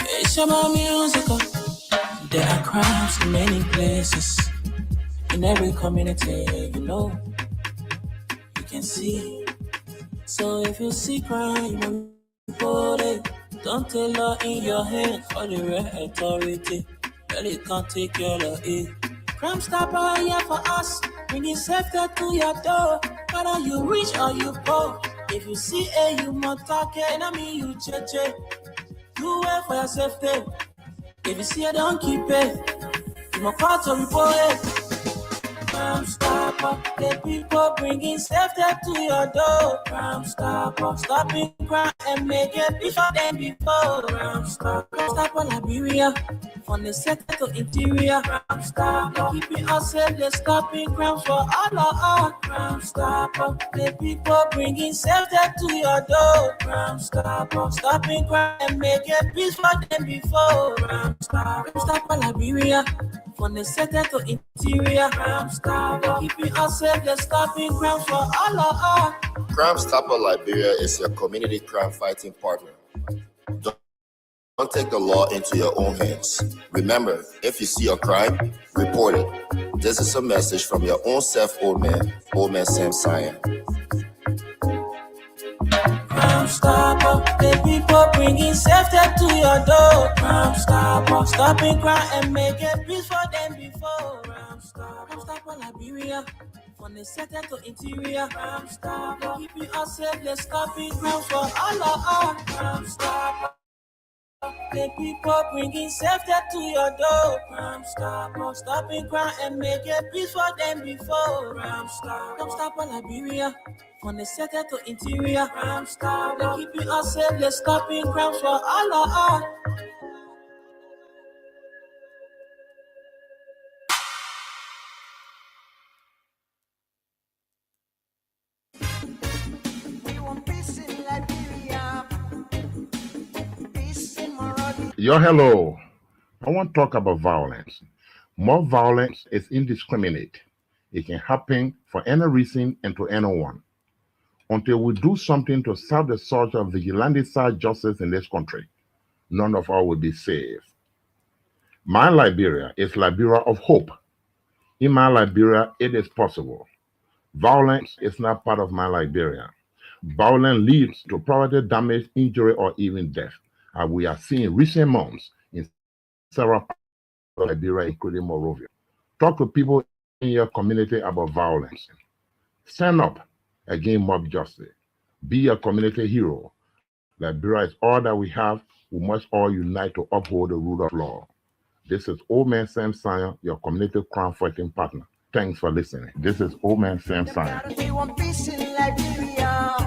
It's about music. There are crimes in many places. In every community, you can see. So if you see crime, report it. Don't take law in your hands for the real authority. Really can't take care of it. Crime Stopper here for us. Bringing safety to your door. Whether you rich or you poor. If you see you must talk it. And I mean you check. Do it for your safety. If you see it, don't keep it. You must call to report it. Crime Stopper, the people bringing safety to your door. Crime Stopper, stopping crime and make it before than before. Crime Stopper, Liberia, from the sector to interior. Crime Stopper, keeping us safe, they're stopping crime for all of us. Crime Stopper, the people bringing safety to your door. Crime Stopper, stopping crime and make it before than before. Crime Stopper, Liberia, from the sector to interior. Crime Stopper, keeping us safe, they're stopping crime for all of us. Crime Stopper Liberia is your community crime fighting partner. Don't take the law into your own hands. Remember, if you see a crime, report it. This is a message from your own self, Old Man Sam Sion. Crime Stopper, the people bringing safety to your door. Crime Stopper, stopping crime and making peace for them before. Crime Stopper, Liberia, from the sector to interior. Crime Stopper, keeping us safe, they're stopping crime for all of us. Crime Stopper, the people bringing safety to your door. Crime Stopper, stopping crime and making peace for them before. Crime Stopper, Liberia, from the sector to interior. Crime Stopper, keeping us safe, they're stopping crime for all of us. Yo, hello. I want to talk about violence. More violence is indiscriminate. It can happen for any reason and to anyone. Until we do something to stop the surge of vigilante-side justice in this country, none of us will be safe. My Liberia is Liberia of hope. In my Liberia, it is possible. Violence is not part of my Liberia. Violence leads to property damage, injury, or even death, as we have seen in recent months in several parts of Liberia, including Monrovia. Talk to people in your community about violence. Stand up against mob justice. Be a community hero. Liberia is all that we have. We must all unite to uphold the rule of law. This is Old Man Sam Sion, your community crime fighting partner. Thanks for listening. This is Old Man Sam Sion. We want peace in Liberia.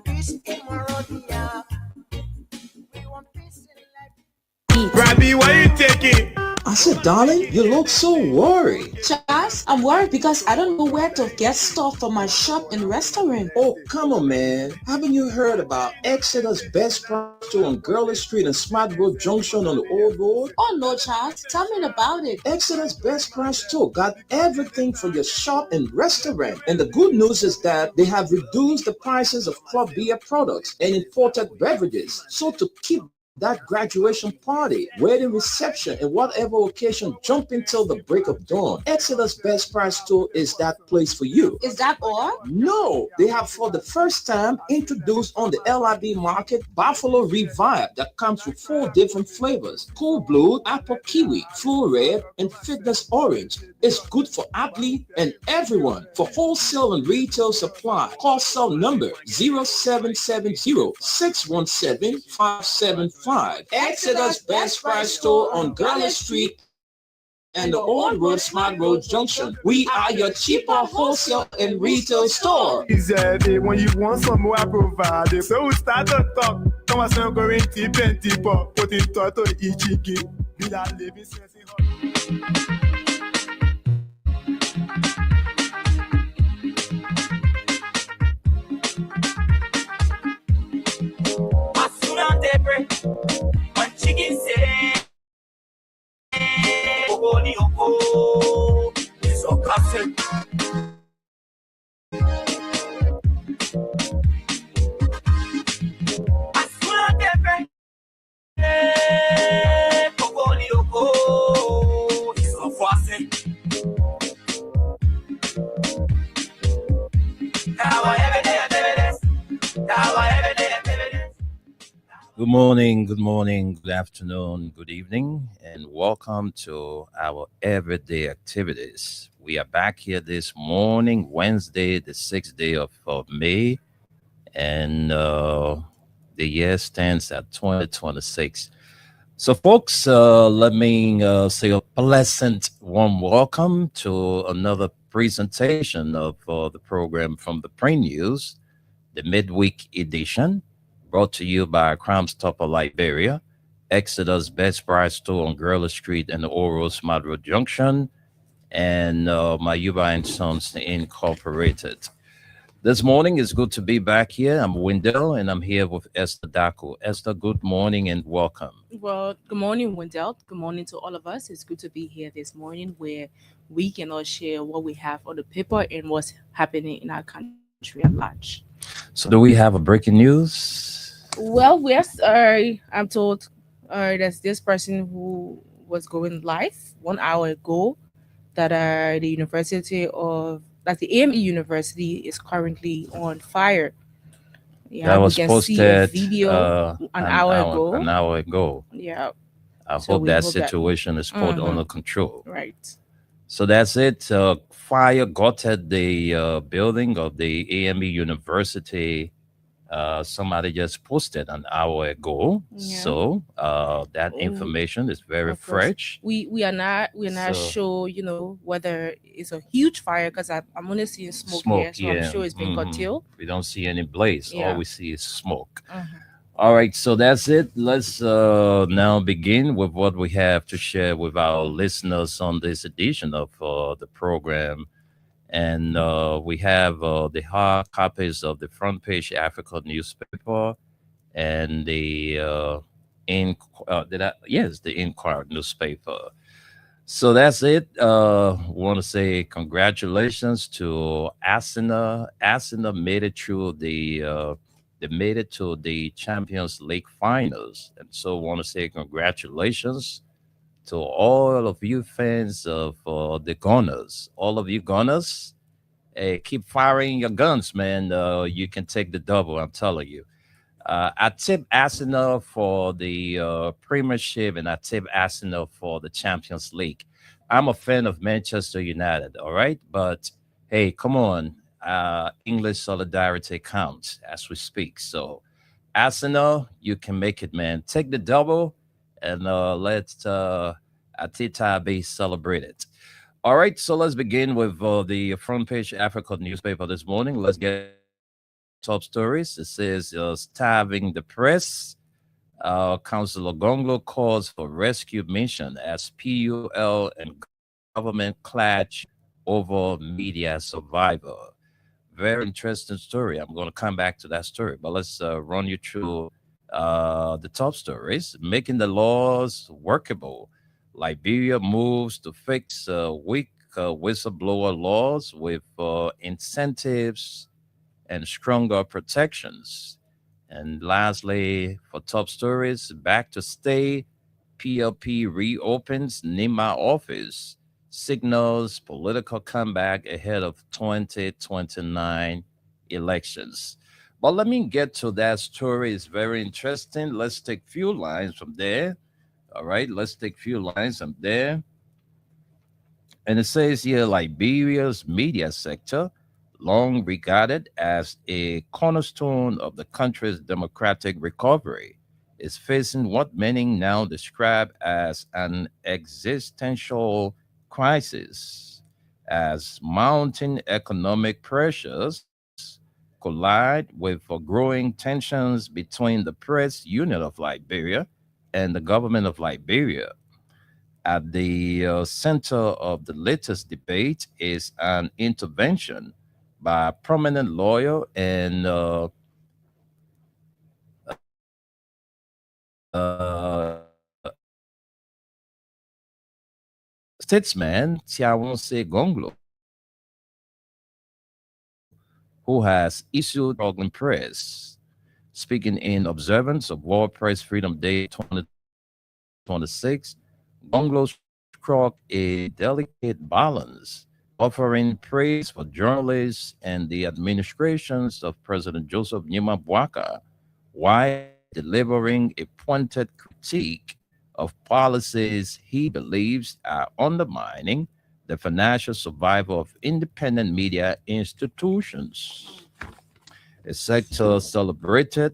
Peace in Monrovia. We want peace in Liberia. Rabbi, why are you taking? I said, darling, you look so worried. Charles, I'm worried because I don't know where to get stuff for my shop and restaurant. Oh, come on, man. Haven't you heard about Exodus Best Price Store on Gurley Street and Smart Road Junction on the Old Road? Oh, no, Charles. Tell me about it. Exodus Best Price Store got everything for your shop and restaurant. And the good news is that they have reduced the prices of club beer products and imported beverages. So to keep that graduation party, wedding reception, and whatever occasion, jump until the break of dawn. Exodus Best Price Store is that place for you. Is that all? No, they have for the first time introduced on the LIB market Buffalo Revive that comes with 4 different flavors: Cool Blue, Apple Kiwi, Full Red, and Fitness Orange. It's good for athlete and everyone. For wholesale and retail supply, call cell number 0770-617-575. Exodus Best Price Store on Gurley Street and the Old Road Smart Road Junction. We are your cheaper wholesale and retail store. When you want some more, I provide. So we start to talk. Come on, so going deep and deeper. Put in toto ichiki. Be that living sense in One chicken Good morning, good morning, good afternoon, good evening, and welcome to our everyday activities. We are back here this morning, Wednesday, the 6th day of May, and the year stands at 2026. So, folks, let me say a pleasant warm welcome to another presentation of the program from the Pre News, the midweek edition, brought to you by Crime Stopper Liberia, Exodus Best Price Store on Guerrilla Street and Oros Madro Junction, and Mayuba and Sons Incorporated. This morning is good to be back here. I'm Wendell and I'm here with Esther Daco. Esther, good morning and welcome. Well, good morning, Wendell. Good morning to all of us. It's good to be here this morning where we can all share what we have on the paper and what's happening in our country at large. So, do we have a breaking news? Well, yes, I'm told there's this person who was going live 1 hour ago that the AME University is currently on fire. Yeah, That we was can see a posted video an hour ago. An hour ago. Yeah, I So hope we that hope that- situation is put Mhm. under control. right. So that's it. Fire gutted the building of the AME University. Somebody just posted an hour ago. Yeah. So that Oh, information is very of course. fresh. We are not So- sure whether it's a huge fire because I'm only seeing smoke here, so I'm sure it's been Mhm. curtailed. We don't see any blaze. Yeah. All we see is smoke. Mhm. All right, so that's it. Let's now begin with what we have to share with our listeners on this edition of the program. And we have the hard copies of the front page Africa newspaper and the the Inquirer newspaper. So that's it. Want to say congratulations to Arsenal. Arsenal made it through they made it to the Champions League finals, and so want to say congratulations to all of you fans of the Gunners. All of you Gunners, hey, keep firing your guns, man. You can take the double. I'm telling you. I tip Arsenal for the Premiership, and I tip Arsenal for the Champions League. I'm a fan of Manchester United, all right? But hey, come on. English solidarity counts as we speak. So, Arsenal, you can make it, man. Take the double and let Atita be celebrated. All right, so let's begin with the front page Africa newspaper this morning. Let's get top stories. It says starving the press. Councillor Gonglo calls for rescue mission as PUL and government clash over media survivor. Very interesting story. I'm going to come back to that story, but let's run you through the top stories. Making the laws workable. Liberia moves to fix weak whistleblower laws with incentives and stronger protections. And lastly, for top stories, back to stay, PLP reopens Nima office, signals political comeback ahead of 2029 elections. But let me get to that story. It's very interesting. Let's take few lines from there. All right, let's take few lines from there. And it says here Liberia's media sector, long regarded as a cornerstone of the country's democratic recovery, is facing what many now describe as an existential crisis as mounting economic pressures collide with growing tensions between the Press Union of Liberia and the government of Liberia. At the center of the latest debate is an intervention by a prominent lawyer and uh, statesman Tiawonse Gonglo. who has issued struggling press. Speaking in observance of World Press Freedom Day 2026, Gonglo struck a delicate balance, offering praise for journalists and the administrations of President Joseph Numa Bwaka, while delivering a pointed critique of policies he believes are undermining the financial survival of independent media institutions. A sector celebrated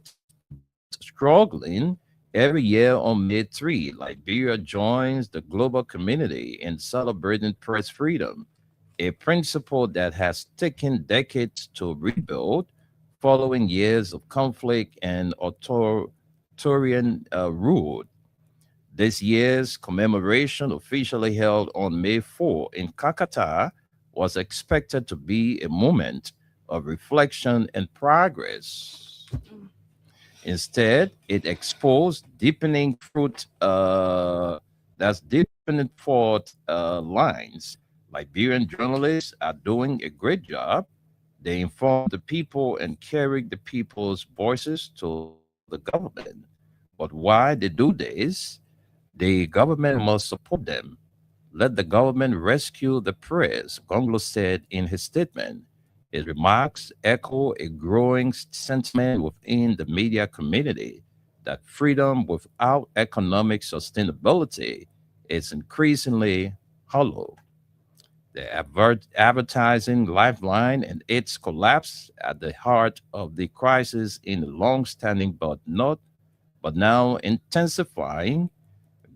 struggling every year on May 3. Liberia joins the global community in celebrating press freedom, a principle that has taken decades to rebuild following years of conflict and authoritarian rule. This year's commemoration, officially held on May 4 in Kakata, was expected to be a moment of reflection and progress. Instead, it exposed deepening fault lines. Liberian journalists are doing a great job. They inform the people and carry the people's voices to the government. But why they do this? The government must support them. Let the government rescue the press, Gonglo said in his statement. His remarks echo a growing sentiment within the media community that freedom without economic sustainability is increasingly hollow. The advertising lifeline and its collapse at the heart of the crisis in the long-standing but now intensifying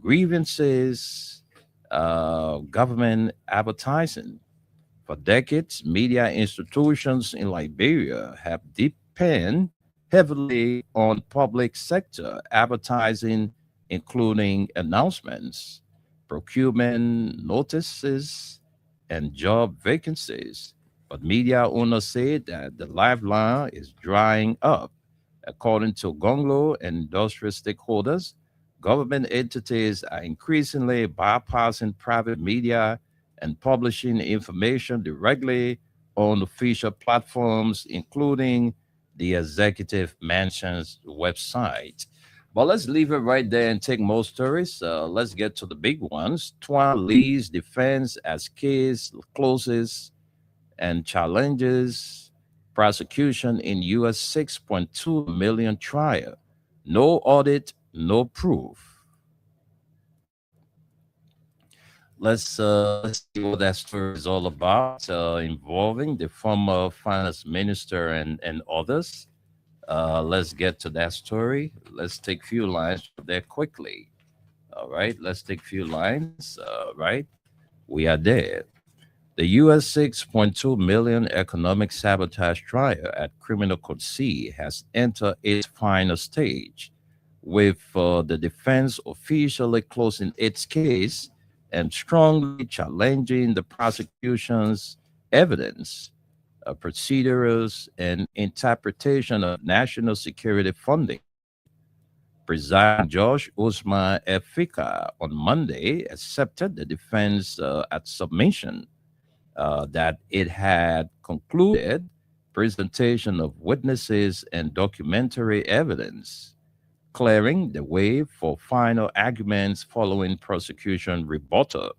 grievances, government advertising. For decades, media institutions in Liberia have depended heavily on public sector advertising, including announcements, procurement notices, and job vacancies. But media owners say that the lifeline is drying up. According to Gonglo and industrial stakeholders, government entities are increasingly bypassing private media and publishing information directly on official platforms, including the executive mansion's website. But let's leave it right there and take more stories. Let's get to the big ones. Twan Lee's defense as case closes and challenges prosecution in U.S. $6.2 million trial. No audit, no proof. Let's see what that story is all about, involving the former finance minister and others. Let's get to that story. Let's take a few lines there quickly. All right, let's take a few lines. Right, we are there. The U.S. $6.2 million economic sabotage trial at Criminal Court C has entered its final stage, with the defense officially closing its case and strongly challenging the prosecution's evidence, procedures, and interpretation of national security funding. President Judge Usman Efika on Monday accepted the defense at submission that it had concluded presentation of witnesses and documentary evidence, clearing the way for final arguments following prosecution rebuttal.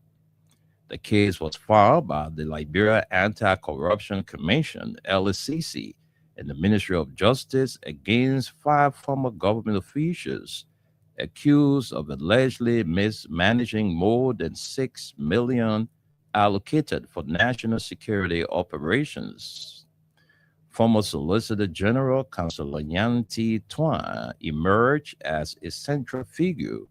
The case was filed by the Liberia Anti-Corruption Commission, LSCC, and the Ministry of Justice against 5 former government officials accused of allegedly mismanaging more than $6 million allocated for national security operations. Former Solicitor General Councilor Nyanti Twan emerged as a central figure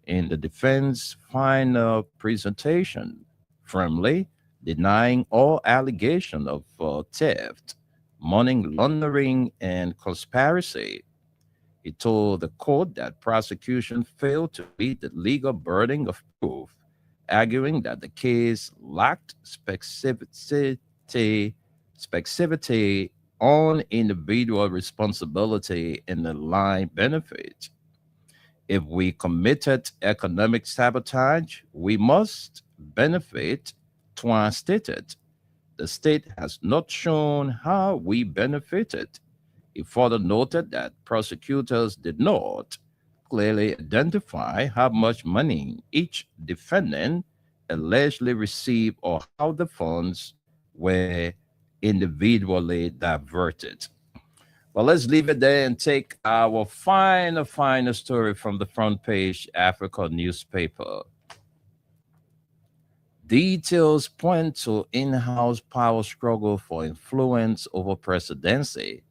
in the defense final presentation, firmly denying all allegation of theft, money laundering, and conspiracy. He told the court that prosecution failed to meet the legal burden of proof, arguing that the case lacked specificity on individual responsibility and the line benefit. If we committed economic sabotage, we must benefit, Twan stated. the state has not shown how we benefited. He further noted that prosecutors did not clearly identify how much money each defendant allegedly received or how the funds were individually diverted. Well, let's leave it there and take our final story from the front page Africa newspaper. Details point to in-house power struggle for influence over presidency.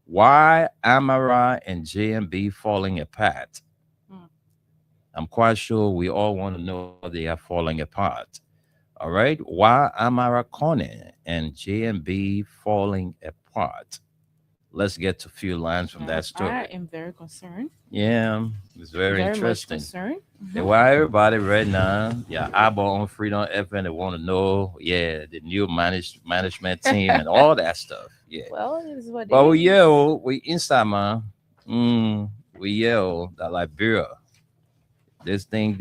Why Amara and JMB falling apart? I'm quite sure we all want to know they are falling apart. All right. Why Amara Kone and JMB falling apart? Let's get to a few lines from that I story. am very concerned. Yeah, it's very Very much interesting. concerned. Why everybody right now, yeah, eyeball on Freedom FM, they want to know, yeah, the new management team and all that stuff. Yeah. Well, it is what it But we is. yell, we inside, man. We yell that Liberia, this thing,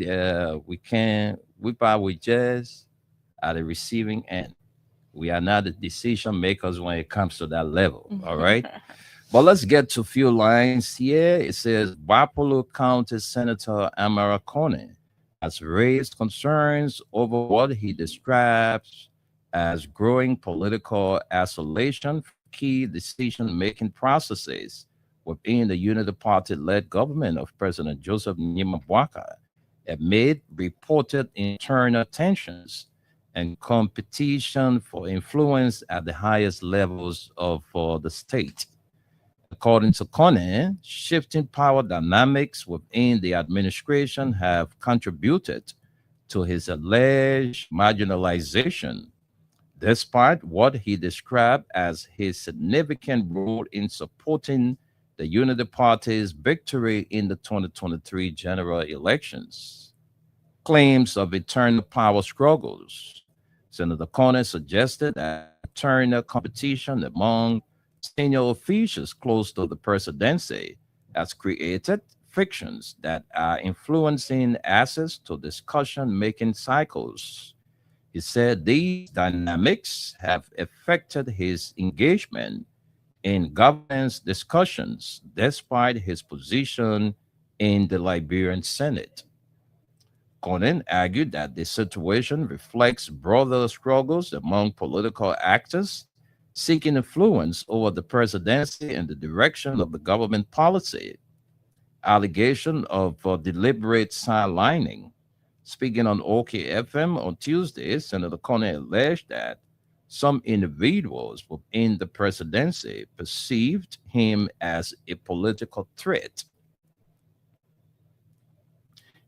we probably just at the receiving end. We are not the decision makers when it comes to that level. All right. But let's get to a few lines here. It says Bapolo County Senator Amara Kone has raised concerns over what he describes as growing political isolation from key decision-making processes within the Unity Party-led government of President Joseph Nyimabwaka amid reported internal tensions and competition for influence at the highest levels of the state. According to Kone, shifting power dynamics within the administration have contributed to his alleged marginalization, despite what he described as his significant role in supporting the Unity Party's victory in the 2023 general elections. Claims of internal power struggles. Senator Kone suggested that internal competition among senior officials close to the presidency has created frictions that are influencing access to discussion-making cycles. He said these dynamics have affected his engagement in governance discussions despite his position in the Liberian Senate. Conan argued that the situation reflects broader struggles among political actors seeking influence over the presidency and the direction of the government policy. Allegation of deliberate sidelining. Speaking on OKFM on Tuesday, Senator Conan alleged that some individuals within the presidency perceived him as a political threat.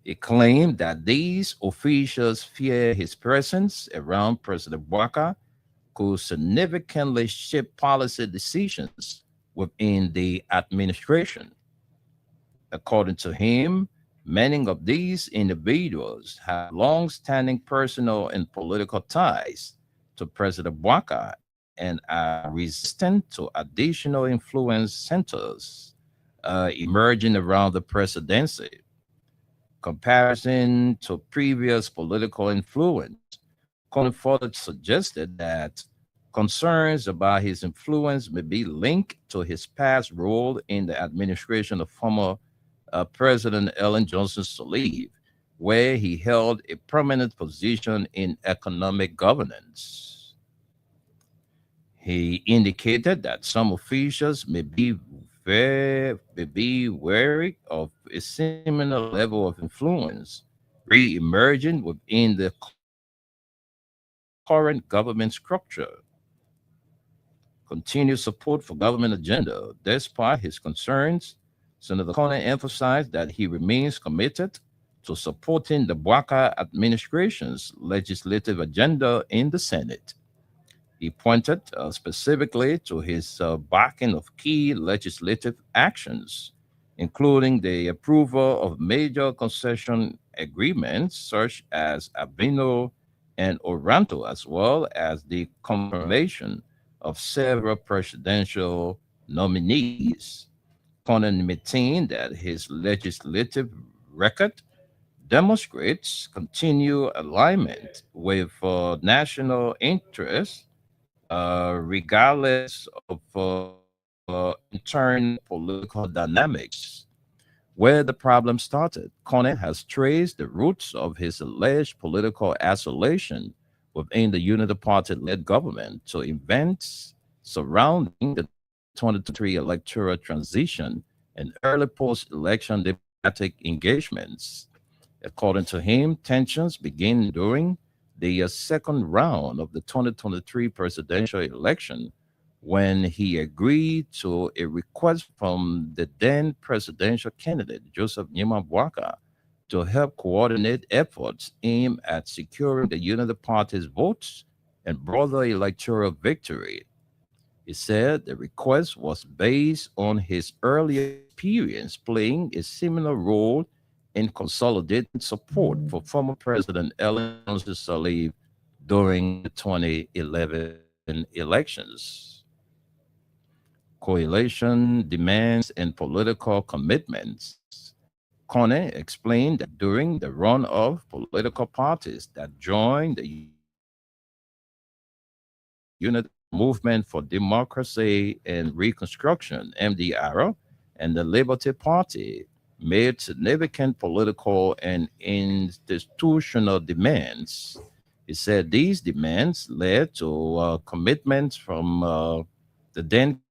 He claimed that these officials fear his presence around President Bwaka could significantly shape policy decisions within the administration. According to him, many of these individuals have long-standing personal and political ties to President Bwaka and are resistant to additional influence centers emerging around the presidency. Comparison to previous political influence, Conan further suggested that concerns about his influence may be linked to his past role in the administration of former President Ellen Johnson Sirleaf, where he held a prominent position in economic governance. He indicated that some officials may be wary of a similar level of influence re-emerging within the current government structure. Continued support for government agenda. Despite his concerns, Senator Conan emphasized that he remains committed to supporting the Bwaka administration's legislative agenda in the Senate. He pointed specifically to his backing of key legislative actions, including the approval of major concession agreements such as Abino and Oranto, as well as the confirmation of several presidential nominees. Conan maintained that his legislative record demonstrates continued alignment with national interests regardless of internal political dynamics. Where the problem started, Kone has traced the roots of his alleged political isolation within the Unity Party led government to events surrounding the 2023 electoral transition and early post election diplomatic engagements. According to him, tensions began during the second round of the 2023 presidential election when he agreed to a request from the then presidential candidate, Joseph Nima Bwaka, to help coordinate efforts aimed at securing the Unity Party's votes and broader electoral victory. He said the request was based on his earlier experience playing a similar role in consolidating support for former President Ellen Johnson Sirleaf during the 2011 elections. Coalition demands and political commitments. Kone explained that during the run of political parties that joined the Unity Movement for Democracy and Reconstruction, MDR, and the Liberty Party made significant political and institutional demands. He said these demands led to commitments from the then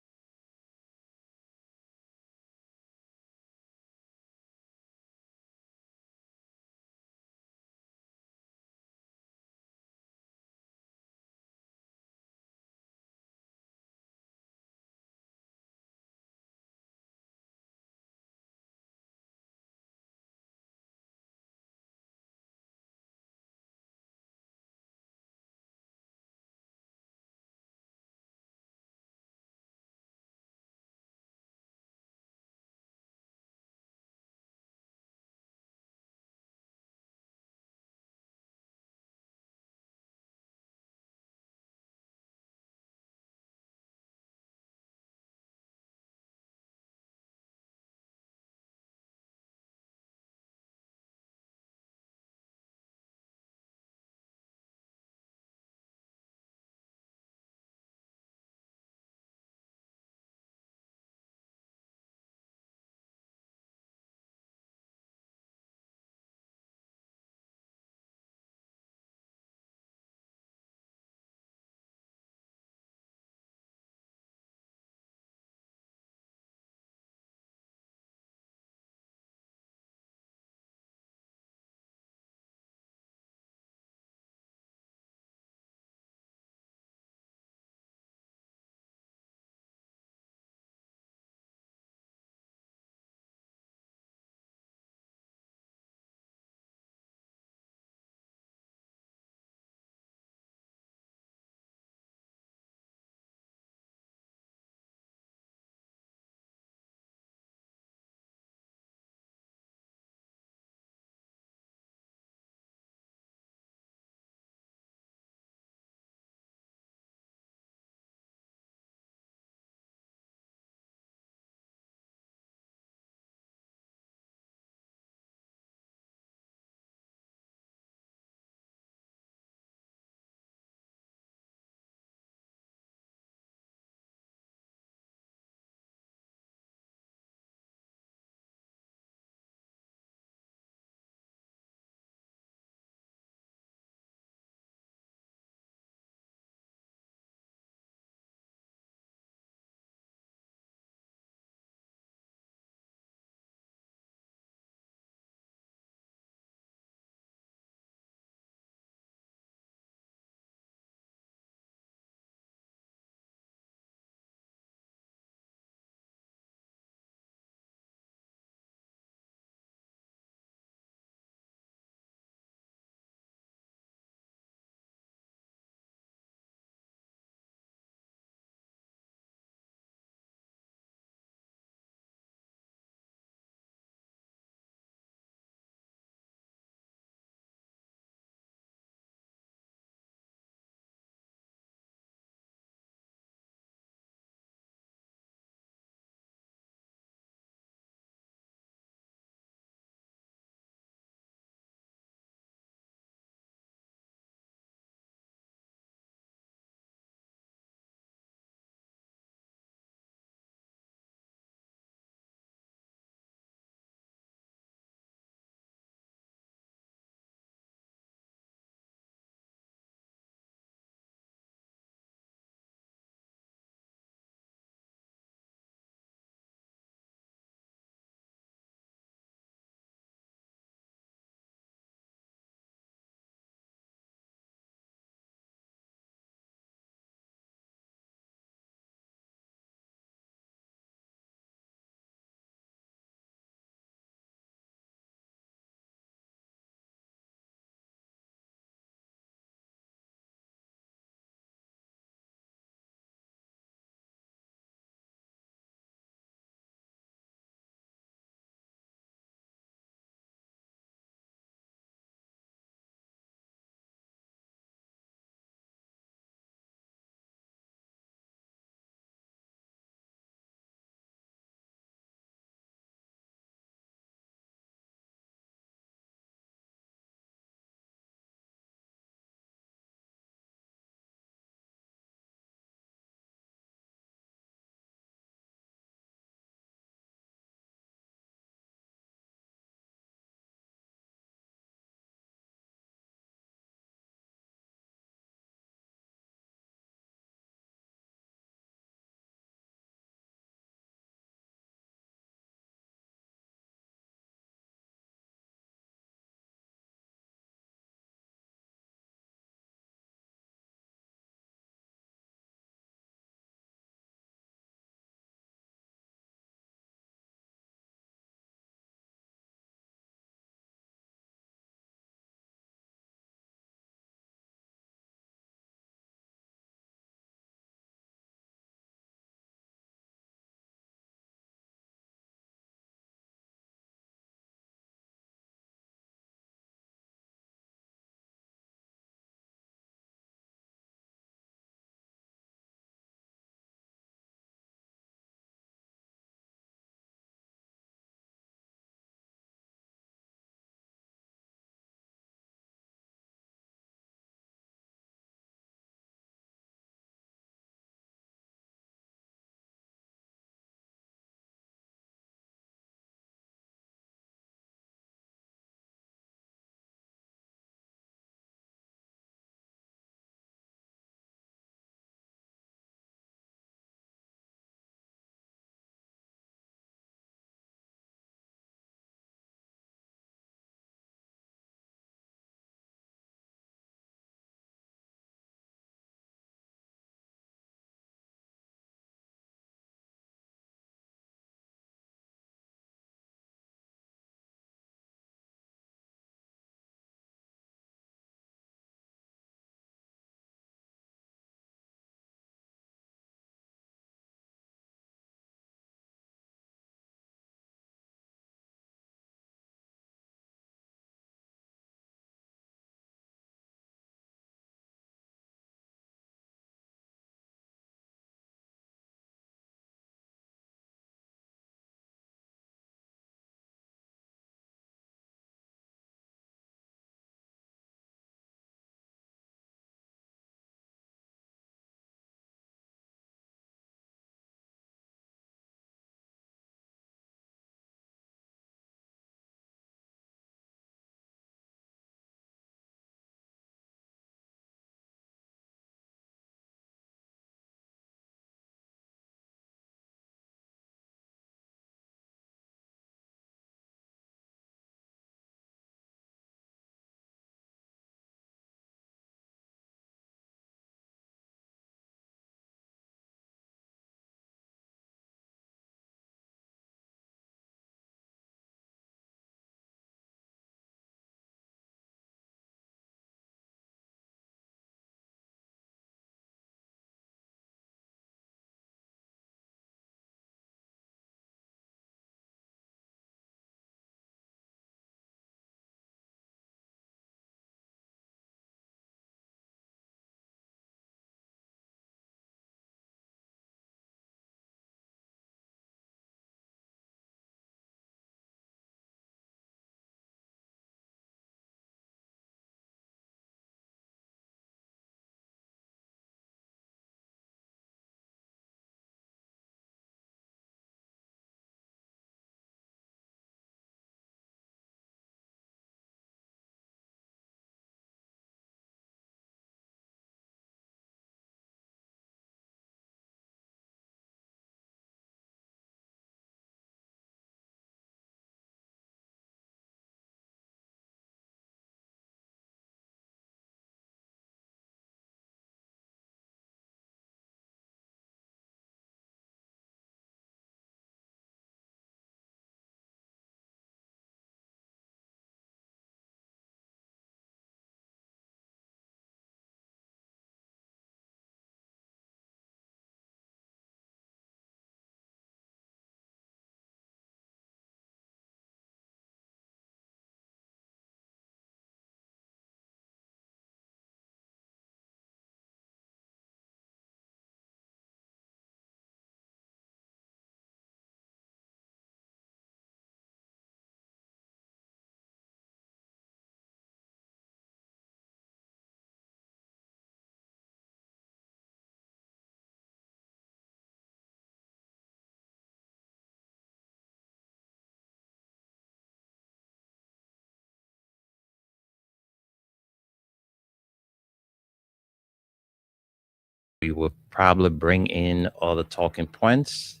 we will probably bring in other talking points.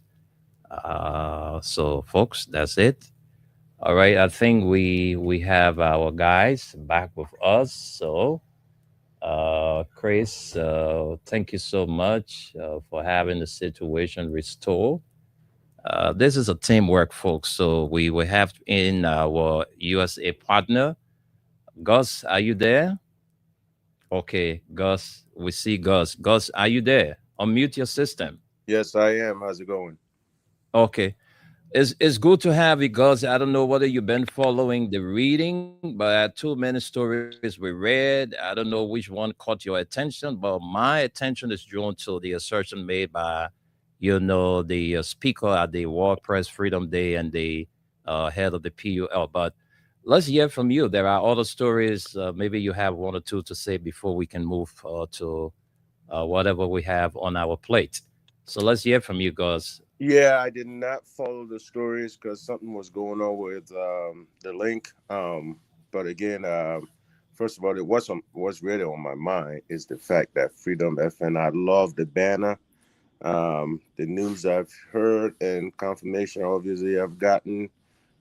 So, folks, that's it. All right, I think we have our guys back with us. So, Chris, thank you so much for having the situation restored. This is a teamwork, folks. So we will have in our USA partner, Gus. Are you there? Okay, Gus. We see Gus. Gus, are you there? Unmute your system. Yes, I am. How's it going? Okay. It's good to have you, Gus. I don't know whether you've been following the reading, but too many stories we read. I don't know which one caught your attention, but my attention is drawn to the assertion made by, the speaker at the World Press Freedom Day and the head of the PUL. But let's hear from you. There are other stories. Maybe you have one or two to say before we can move to whatever we have on our plate. So let's hear from you, Gus. Yeah, I did not follow the stories because something was going on with the link. But again, first of all, what's really on my mind is the fact that Freedom FN. I love the banner. The news I've heard and confirmation, obviously, I've gotten.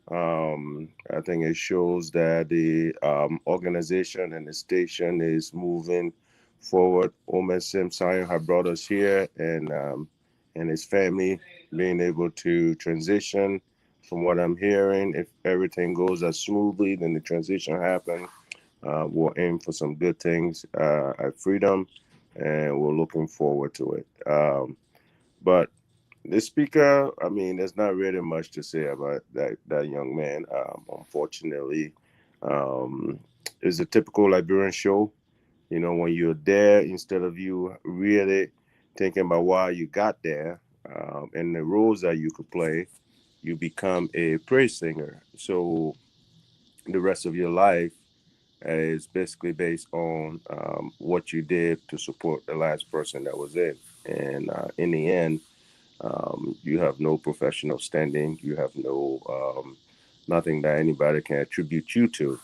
I think it shows that the organization and the station is moving forward. Omen Sim Sion have brought us here, and his family being able to transition. From what I'm hearing, if everything goes as smoothly, then the transition happen. We'll aim for some good things at Freedom, and we're looking forward to it. But the speaker, I mean, there's not really much to say about that young man. Unfortunately, it's a typical Liberian show. When you're there, instead of you really thinking about why you got there and the roles that you could play, you become a praise singer. So the rest of your life is basically based on what you did to support the last person that was in. And in the end, you have no professional standing. You have no nothing that anybody can attribute you to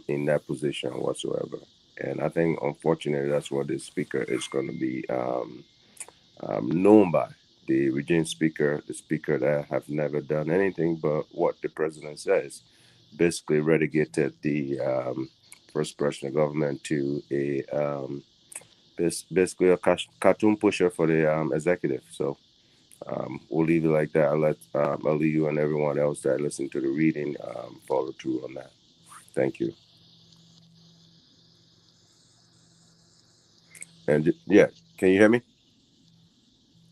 in that position whatsoever. And I think, unfortunately, that's what this speaker is going to be known by. The regime speaker, the speaker that have never done anything but what the president says, basically relegated the first person of government to a basically a cartoon pusher for the executive. So we'll leave it like that. I'll let you and everyone else that listen to the reading follow through on that. Thank you. And yeah, can you hear me?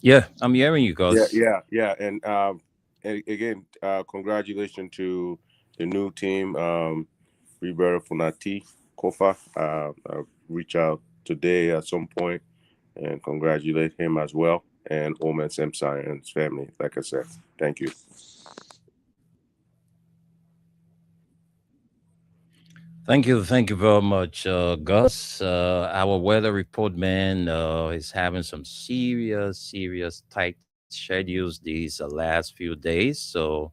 Yeah, I'm hearing you, Gus. Yeah. And again, congratulations to the new team, Roberto Funati Kofa. I'll reach out today at some point and congratulate him as well, and Omen Semsai and his family. Like I said, thank you. Thank you very much, Gus. Our weather report man is having some serious tight schedules these last few days. So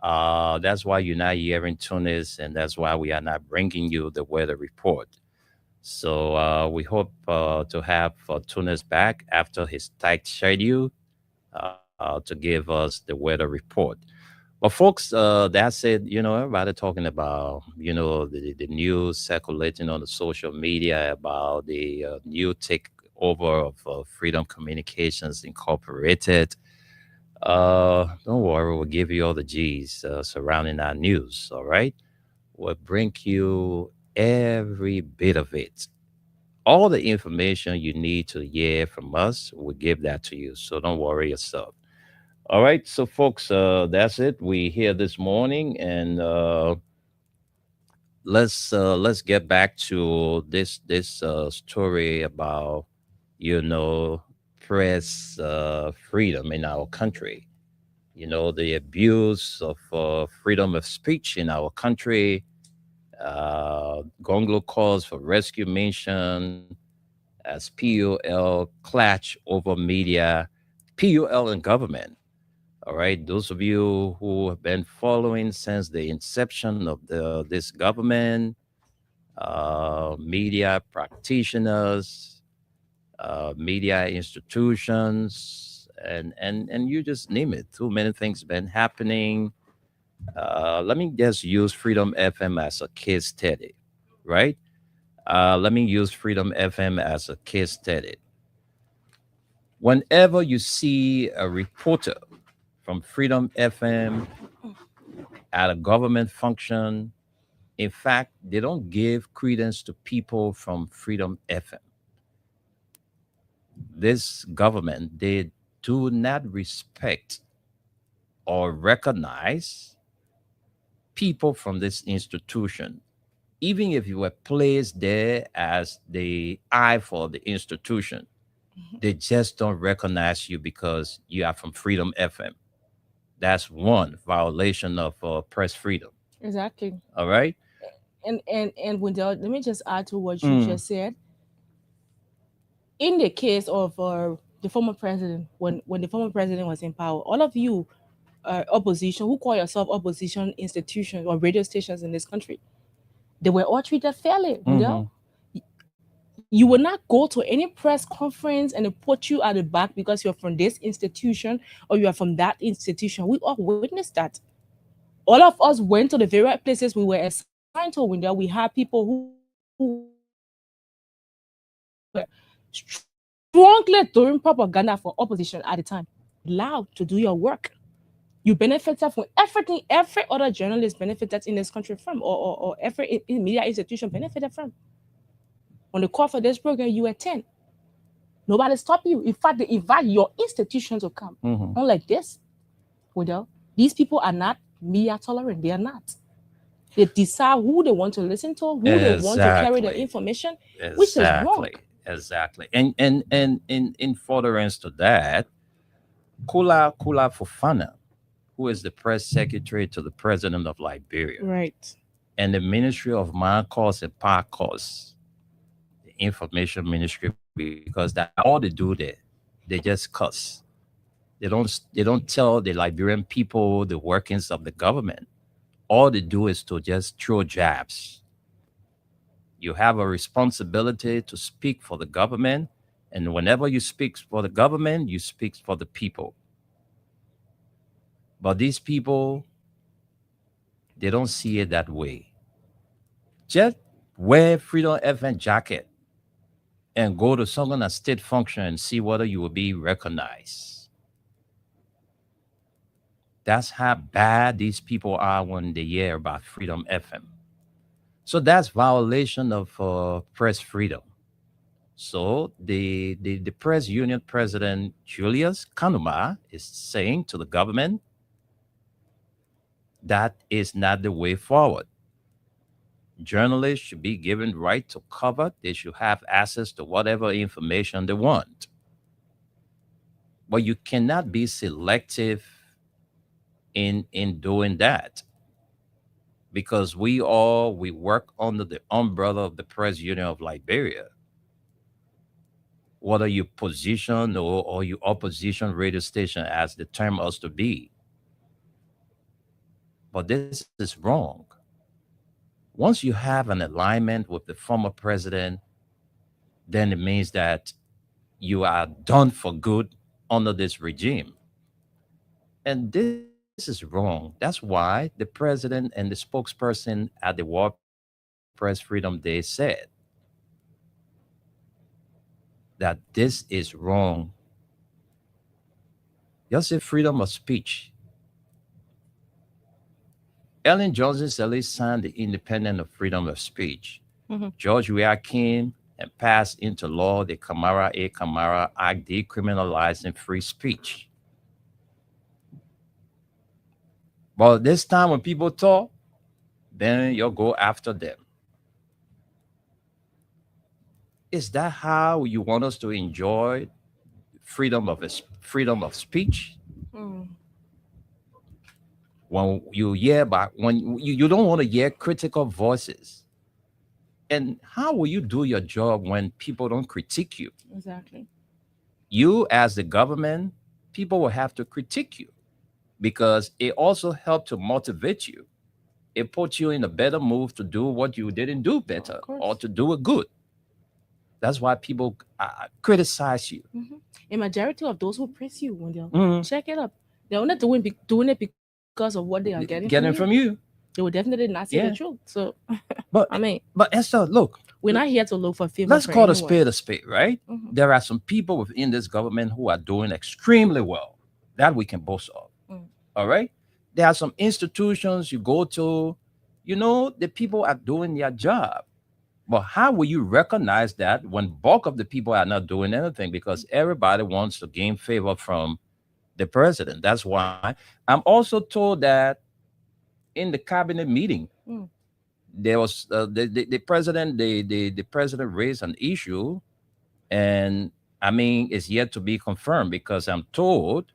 that's why you're not hearing Tunis, and that's why we are not bringing you the weather report. So we hope to have Tunis back after his tight schedule to give us the weather report. But folks, that's it. Everybody talking about, the news circulating on the social media about the new takeover of Freedom Communications Incorporated. Don't worry, we'll give you all the G's surrounding our news, all right? We'll bring you every bit of it. All the information you need to hear from us, we'll give that to you. So don't worry yourself. All right, so folks, that's it. We here this morning, and let's get back to this story about press freedom in our country. The abuse of freedom of speech in our country. Gonglo calls for rescue mission as PUL clash over media, PUL and government. All right, those of you who have been following since the inception of this government, media practitioners, media institutions, and you just name it. Too many things been happening. Let me just use Freedom FM as a case study, right? Let me use Freedom FM as a case study. Whenever you see a reporter from Freedom FM at a government function, in fact, they don't give credence to people from Freedom FM. This government, they do not respect or recognize people from this institution, even if you were placed there as the eye for the institution. They just don't recognize you because you are from Freedom FM. That's one violation of press freedom. Exactly. All right. And Wendell, let me just add to what you Mm. just said. In the case of the former president, when the former president was in power, all of you opposition who call yourself opposition institutions or radio stations in this country, they were all treated fairly. Wendell. You will not go to any press conference and they put you at the back because you're from this institution or you are from that institution. We all witnessed that. All of us went to the various places we were assigned to. Wendell. We had people who were strongly doing propaganda for opposition at the time. Allowed to do your work. You benefited from everything every other journalist benefited in this country from, or every media institution benefited from. On the call for this program, you attend. Nobody stop you. In fact, they invite your institution to come. Unlike this, Wendell, these people are not media tolerant. They are not. They decide who they want to listen to, who they want to carry the information, which is wrong. Exactly. And in furtherance to that, Kula Fofana, who is the press secretary to the president of Liberia, right, and the Ministry of Marcos and Parcos, the information ministry, because that's all they do there. They just cuss. They don't tell the Liberian people the workings of the government. All they do is to just throw jabs. You have a responsibility to speak for the government, and whenever you speak for the government, you speak for the people. But these people, they don't see it that way. Just wear Freedom FM jacket and go to some kind of state function and see whether you will be recognized. That's how bad these people are when they hear about Freedom FM. So that's violation of press freedom. So the press union president, Julius Kanuma, is saying to the government, that is not the way forward. Journalists should be given right to cover. They should have access to whatever information they want. But you cannot be selective in doing that, because we work under the umbrella of the Press Union of Liberia. Whether you position or you opposition radio station, as the term us to be. But this is wrong. Once you have an alignment with the former president, then it means that you are done for good under this regime. And this is wrong. That's why the president and the spokesperson at the World Press Freedom Day said that this is wrong. Just say freedom of speech. Ellen Johnson Sirleaf signed the Independent of Freedom of Speech. George Weah came and passed into law the Kamara A. Kamara Act decriminalizing free speech. But this time when people talk, then you'll go after them. Is that how you want us to enjoy freedom of speech? When you hear when you don't want to hear critical voices. And how will you do your job when people don't critique you? Exactly. You, as the government, people will have to critique you, because it also helps to motivate you. It puts you in a better mood to do what you didn't do better or to do it good. That's why people criticize you. A majority of those who praise you, when they'll Mhm. check it up, they're not doing it because of what they are getting from you. They will definitely not say Yeah. the truth. So, But I mean, but Esther, look, we're not here to look for favor. let's for call anyone. a spade, right? Mhm. There are some people within this government who are doing extremely well that we can boast of. Mm. All right. There are some institutions you go to, the people are doing their job. But how will you recognize that when bulk of the people are not doing anything? Because everybody wants to gain favor from the president. That's why I'm also told that in the cabinet meeting, Mm. there was the president the president raised an issue, and I mean it's yet to be confirmed because I'm told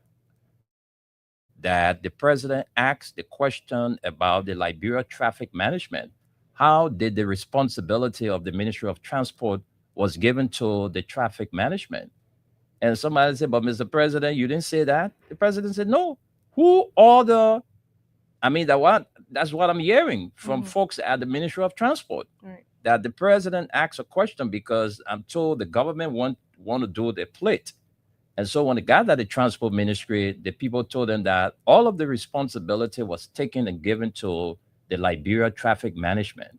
that the president asked the question about the Liberia traffic management. How did the responsibility of the Ministry of Transport was given to the traffic management? And somebody said, but Mr. President, you didn't say that. The president said, no. Who order? I mean, that's what I'm hearing from folks at the Ministry of Transport. Right. That the president asked a question because I'm told the government want to do their plate. And so when it got at the transport ministry, the people told them that all of the responsibility was taken and given to the Liberia traffic management.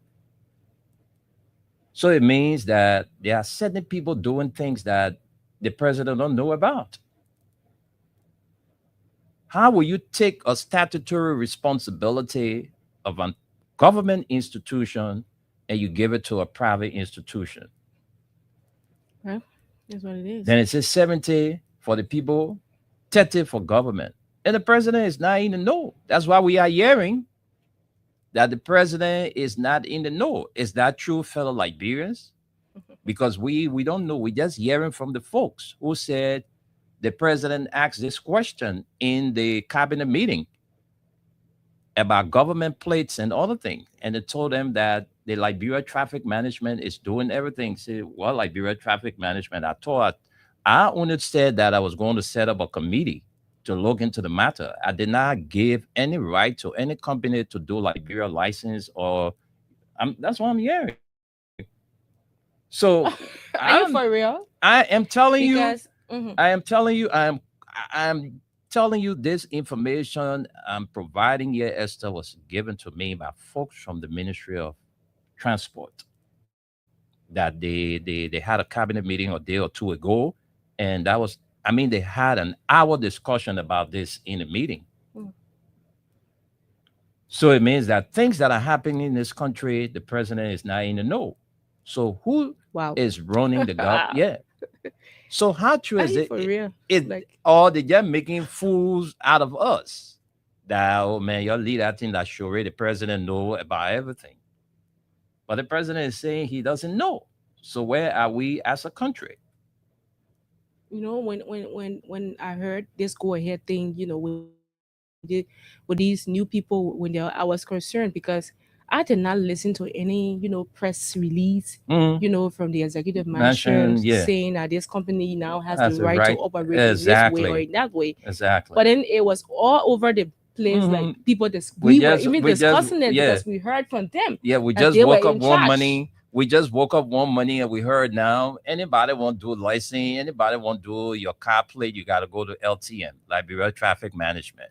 So it means that there are certain people doing things that the president don't know about. How will you take a statutory responsibility of a government institution and you give it to a private institution? Well, that's what it is. Then it says 70 for the people, 30 for government. And the president is not in the know. That's why we are hearing that the president is not in the know. Is that true, fellow Liberians? Because we don't know. We're just hearing from the folks who said the president asked this question in the cabinet meeting about government plates and other things. And they told them that the Liberia traffic management is doing everything. Say, well, Liberia traffic management, I only said that I was going to set up a committee to look into the matter. I did not give any right to any company to do Liberia license that's what I'm hearing. So Are you for real? I am telling Because, you, I am telling you, I'm telling you this information I'm providing here, Esther, was given to me by folks from the Ministry of Transport. That they had a cabinet meeting a day or two ago, and that was, I mean, they had an hour discussion about this in a meeting. So it means that things that are happening in this country, the president is not in the know. So who is running the government? Yeah. So how true is it? For real? Or they just making fools out of us? That, oh man, your leader think that sure the president know about everything. But the president is saying he doesn't know. So where are we as a country? You know, when I heard this go ahead thing, you know, with these new people, I was concerned because I did not listen to any, you know, press release, you know, from the executive mansion saying that this company now has the right to operate in this way or in that way. Exactly. But then it was all over the place, like people we were even discussing it because we heard from them. Yeah, we just woke up one morning. We just woke up one morning and we heard now anybody want to do licensing, anybody want to do your car plate, you got to go to LTM, Liberia Traffic Management.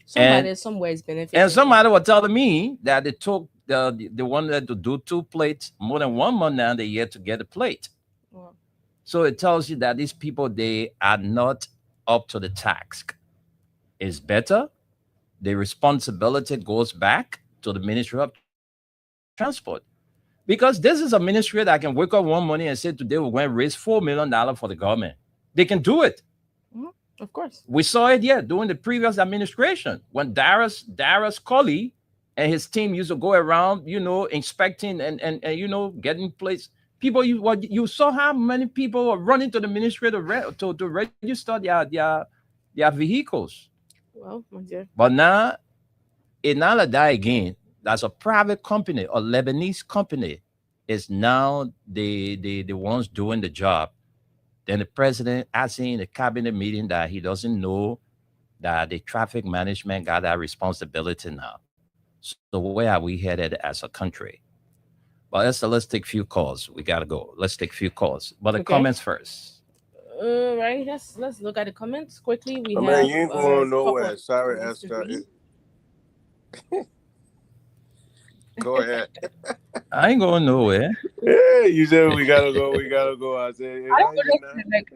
Somebody somewhere is benefiting. And somebody was telling me that they took the one that to do 2 plates more than 1 month now they yet to get a plate. Wow. So it tells you that these people, they are not up to the task. It's better. The responsibility goes back to the Ministry of Transport. Because this is a ministry that can wake up one morning and say today we're going to raise $4 million for the government. They can do it. Of course. We saw it, during the previous administration when Darius Colley and his team used to go around, you know, inspecting and you know, getting plates. People, you saw how many people were running to the ministry to register their vehicles. Well, my dear. But now, in all of that again, that's a private company, a Lebanese company, is now the ones doing the job. Then the president asking in the cabinet meeting that he doesn't know that the traffic management got that responsibility now. So where are we headed as a country? But Esther, let's take few calls. We gotta go. Let's take few calls. But the Okay. comments first. Right. Let's look at the comments quickly. We I mean, have you ain't a going couple nowhere. of Sorry, comments to Esther. read. Go ahead. I ain't going nowhere. Yeah, you said we gotta go. We gotta go. I said, I "Nah, don't you know, not." like,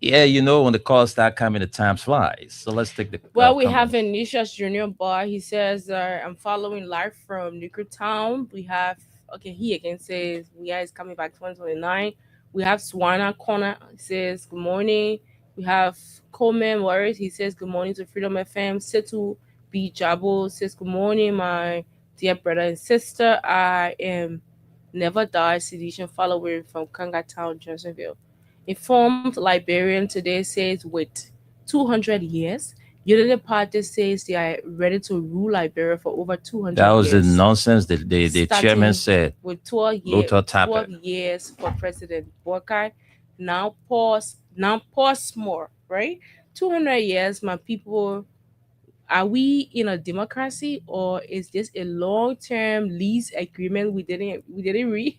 Yeah, you know when the calls start coming, the time flies. So let's take the well, we comments. have Ignatius Junior Bar. He says, I'm following live from Town. We have, okay, he again says, we are is coming back 2029. We have Swana Corner. He says, good morning. We have Coleman Warriors. He says, good morning to Freedom FM. Setu B. Jabo says, good morning, my dear brother and sister. I am Never Die Sedition follower from Kanga Town, Johnsonville. Informed Liberian today says, wait, 200 years? Unity Party says they are ready to rule Liberia for over 200 That was the years. nonsense the chairman Starting said. with 12 Luther Tappert. years for President Boakai. Now pause more, right? 200 years, my people. Are we in a democracy, or is this a long-term lease agreement we didn't read?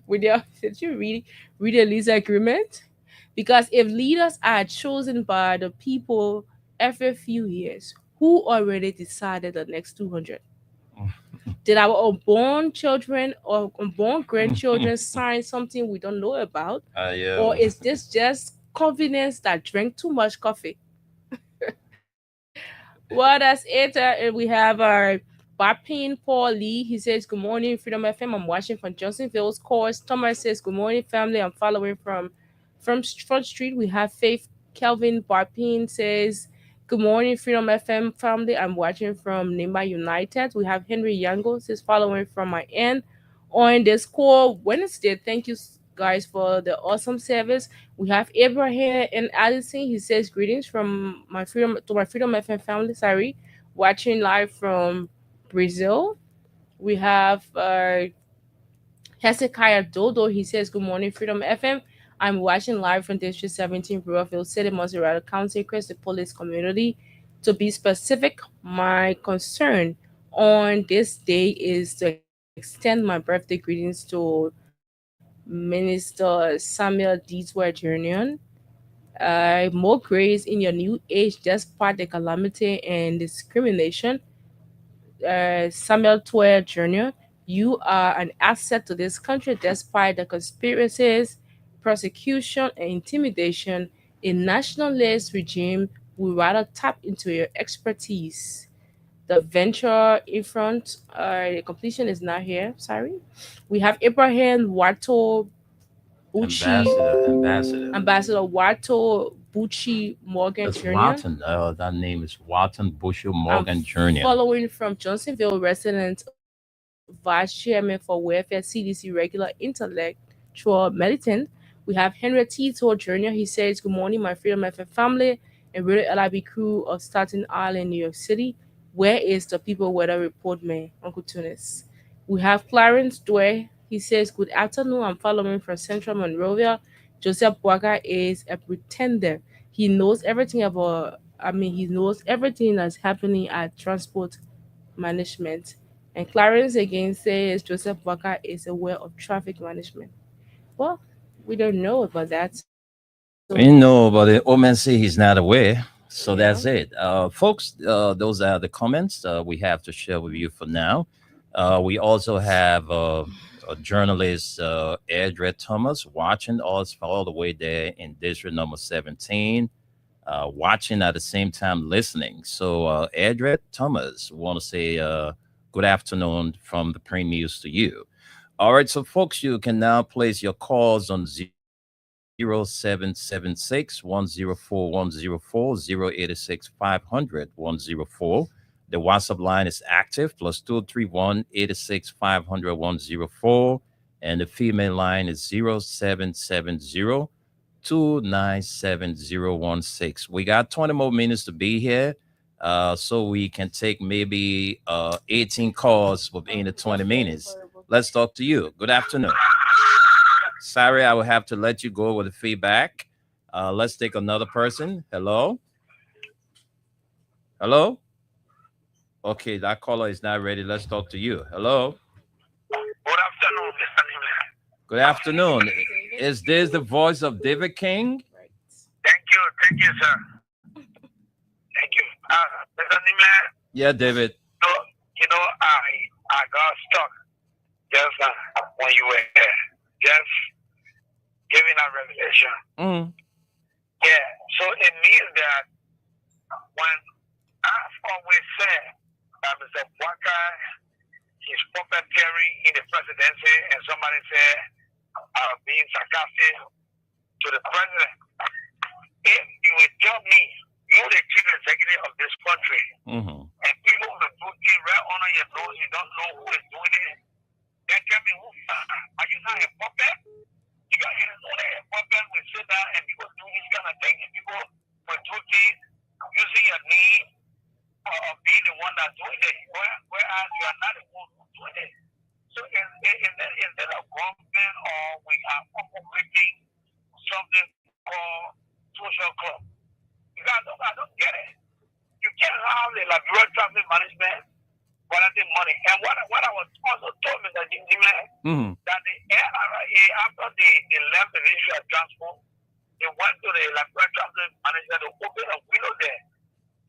Did you read a lease agreement? Because if leaders are chosen by the people every few years, who already decided the next 200? Did our unborn children or unborn grandchildren sign something we don't know about? Yeah. Or is this just convenience that drank too much coffee? Well, that's it. And we have our Bapin Paul Lee. He says, good morning, Freedom FM. I'm watching from Johnsonville's course. Thomas says, good morning, family. I'm following from Front Street. We have Faith Kelvin Bapin says, good morning, Freedom FM family. I'm watching from Nimba United. We have Henry Yango says, following from my end on this call Wednesday. Thank you guys for the awesome service. We have Abraham and Addison. He says, greetings from my Freedom FM family. Sorry, watching live from Brazil. We have Hezekiah Dodo. He says, good morning, Freedom FM. I'm watching live from District 17, Burrillville City, Maserati County, Crystal Police Community. To be specific, my concern on this day is to extend my birthday greetings to Minister Samuel Deesware Jr. More grace in your new age despite the calamity and discrimination. Samuel Twain Jr., you are an asset to this country despite the conspiracies, persecution, and intimidation. A nationalist regime would rather tap into your expertise. The venture in front, the completion is not here. Sorry. We have Abraham Wato Bucci, Ambassador Wato Bucci Morgan That's Jr. Watton. That name is Watton Bushel Morgan Jr. Following from Johnsonville resident, Vice Chairman for Welfare CDC regular intellectual militant. We have Henry Tito Jr. He says, good morning, my Freedom FM family and Radio LIB crew of Staten Island, New York City. Where is the People Weather Report, man, Uncle Tunis? We have Clarence Dway. He says, good afternoon. I'm following from Central Monrovia. Joseph Boaga is a pretender. He knows everything he knows everything that's happening at Transport Management. And Clarence again says Joseph Boaga is aware of traffic management. Well, we don't know about that. So, We know, but the old man say he's not aware. So that's it. Folks, those are the comments we have to share with you for now. We also have a journalist, Edred Thomas, watching us all the way there in district number 17, watching at the same time listening. So, Edred Thomas, want to say good afternoon from the Prime News to you. All right, so folks, you can now place your calls on 0776 104 104 086 500 104. The WhatsApp line is active, plus 231 86 500 104. And the female line is 0770 297 016. We got 20 more minutes to be here. So we can take maybe 18 calls within the 20 minutes. Let's talk to you. Good afternoon. Sorry, I will have to let you go with the feedback. Let's take another person. Hello? Hello? Okay, that caller is not ready. Let's talk to you. Hello. Good afternoon, Mr. Nimle. Good afternoon. Is this the voice of David King? Thank you, sir. Thank you. Mr. Nimle, Yeah, David. I got stuck just when you were just giving a revelation. Mm. Yeah, so it means that when I've always said that Mr. Bwaka is puppeteering in the presidency, and somebody said being sarcastic to the president, if you would tell me you're the chief executive of this country, and people will put you right under your nose, you don't know who is doing it, then tell me who are you not a puppet? You got only a puppet will sit down and people do this kind of thing, and people will do things using your name or being the one that's doing it, whereas you are not the one who's doing it. So instead of government, or we are operating something called social club. Because I don't get it. You can't have the Liberia traffic management collecting money. And what I was also told, Mr. Jimmy, that the LRA, after they left the Ministry of Transport, they went to the Liberia traffic management to open a window there.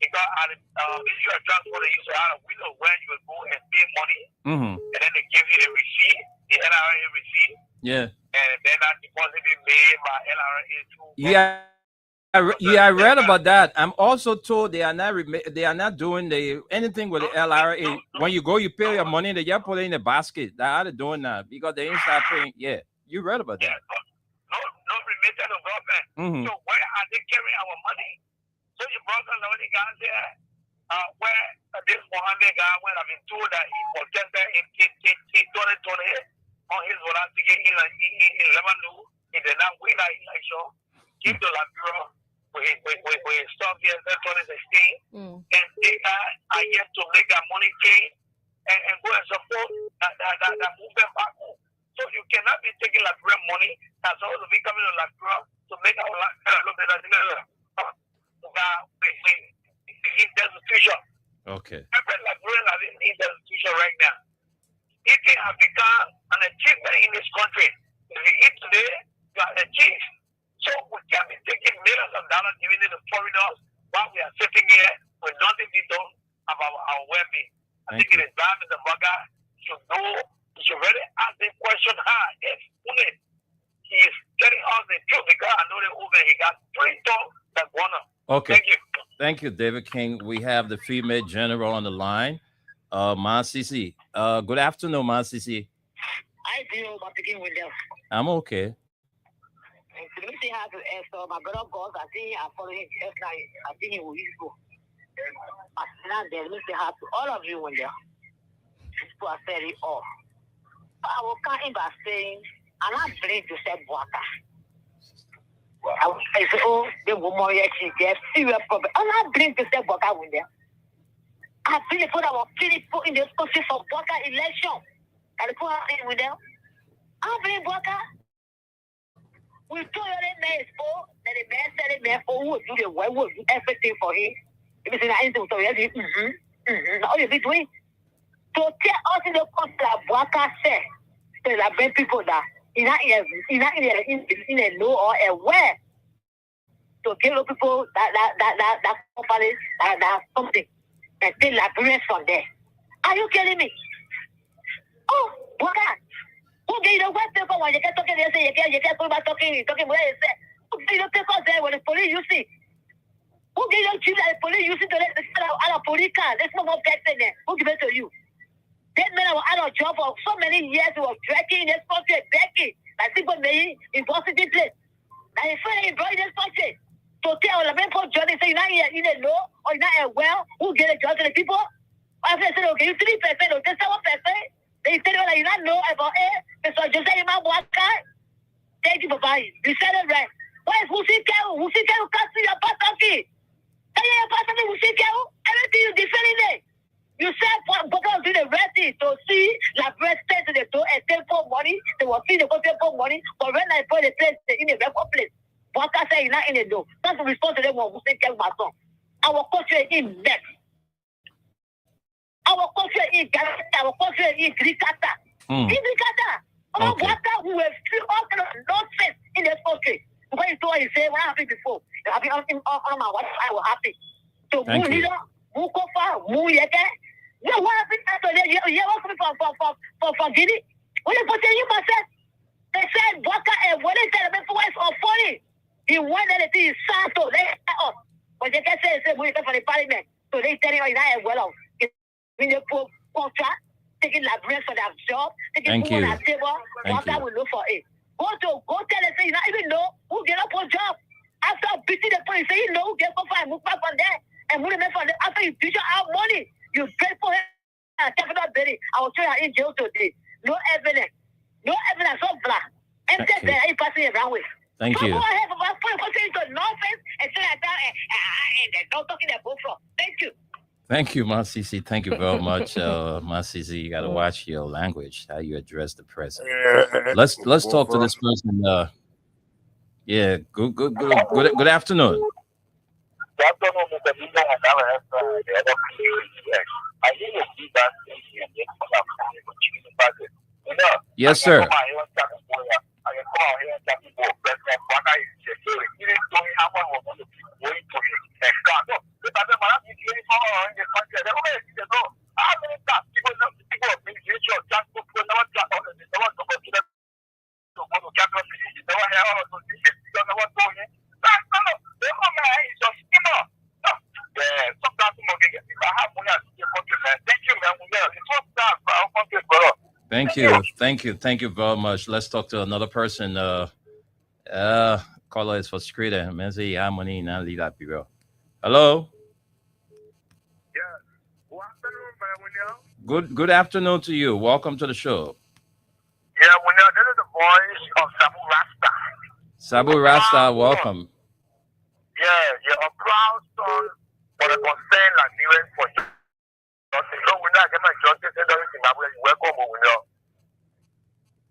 Because at the Ministry of Transport, they used to have a window where you would go and pay money, and then they give you the receipt, the LRA receipt. Yeah. And then that deposit be made by LRA too. Yeah. I read about that. I'm also told they are not doing anything with the LRA. When you go, you pay your money, they just put it in the basket. They are doing that because they ain't start paying. Yeah, you read about that. No remitted to government. So where are they carrying our money? So you brought somebody guys there where this Mohammed guy, when I've been told that he protested in 2020 on his ticket in Lebanon, he did not win that election. Keep the Liberia. We stopped here in 2016, and they are yet to make that money change and go and support that movement back home. So you cannot be taking Liberia money that's supposed to be coming to Liberia to make our Liberia look better. In the institution. Okay. Every Liberian is in the institution right now. Eating has become an achievement in this country. If you eat today, you are a chief. So we can't be taking millions of dollars giving it to foreigners while we are sitting here with nothing to be done about our well-being. I think it is bad, Mr. Bwaka should know, he should really ask the question hard. If only he is telling us the truth, because I know that over he got 3 talks that one up. Okay. Thank you. Thank you, David King. We have the female general on the line, Masisi. Good afternoon, Masisi. I do my picking with them. I'm okay. Let me see how to answer. My brother goes, I think I follow him just now. I think he will use go. Let me say how to all of you when there. People are saying all. I will come in by saying, I'm not blaming to say Bwaka. I say, oh, the woman actually gets serious problem. I'm not blaming to say Bwaka when there. I feel put our people in the country for Bwaka election. And put in with them. I believe Bwaka. We told the man for that the man said the man for would do the way would do everything for him. If it's not anything, so yes, all you be doing. So tell us in the country that Bwaka said, so that bring people that in a know or aware to give the people that company that something and take Liberians from there. Are you kidding me? Oh, Bwaka. Who gave the white paper when you get talking? They say you can't go back talking where you say. Who gave the papers there when the police you see? Who gave the chief that the police you see to let the police car? There's no more person there. Who give it to you? That man was out of job for so many years. He was drinking in this country, begging. Like people made in positive place. And he finally brought this country. So tell the man for Johnny say you're not here, you don't know, or you're not well. Who gave the job to the people? I said, okay, you 3%, okay, 7%. They said, well, you don't know about it. Mr. Jose Bwaka. Thank you, Papa. You said it right. Why is Wusika? Wusika can't see your pastor. Can you pastor Wusika? Everything you defending it. You said Bwaka do the ready to see la bread stand to the door and take for money. They will see the go take for money. But when I put the place in a record place, Bwaka say not in the door. That's the response to them. Wusika, my son. Our country is in next. Our country in Ghana, our country in Grikata. In Grikata. All water who will feel all kind of nonsense in this country. Because you told he said, what happened before? You have been on my watch, I was happy. So, Thank you. Move Kofa, move Yeke. Yeah, what happened after that? Yeah, what's coming for Guinea? What you put in you, myself? They said, Waka and what they said, before it's all funny. He went and he said, so they up. But they can say, we come for the parliament. So they tell you, I'm well off. When they put contract, taking la bread for that job, taking food on that table, Waka will look for it. Go tell them, say, you not even know who get up for job. After beating the police, say, you know who get up for and move back on there. And move them from there. After you teach out money, you pay for him. Capital Berry, I will tell you in jail today. No evidence. No evidence of black. And that's there, you passing around with. Thank you. Go ahead, for nonsense and say like that, and don't talking that both from. Thank you. Thank you, Masisi. Thank you very much, Masisi. You got to watch your language, how you address the president. Let's talk to this person. Yeah, good afternoon. Yes, sir. Thank you very much. Let's talk to another person. Caller is frustrated. Hello. Good afternoon to you. Welcome to the show. Yeah, this is the voice of Sabu Rasta. Sabu Rasta, welcome. Yeah, a proud son for the concern Nigerians for justice. So we not get my justice in Zimbabwe. Welcome,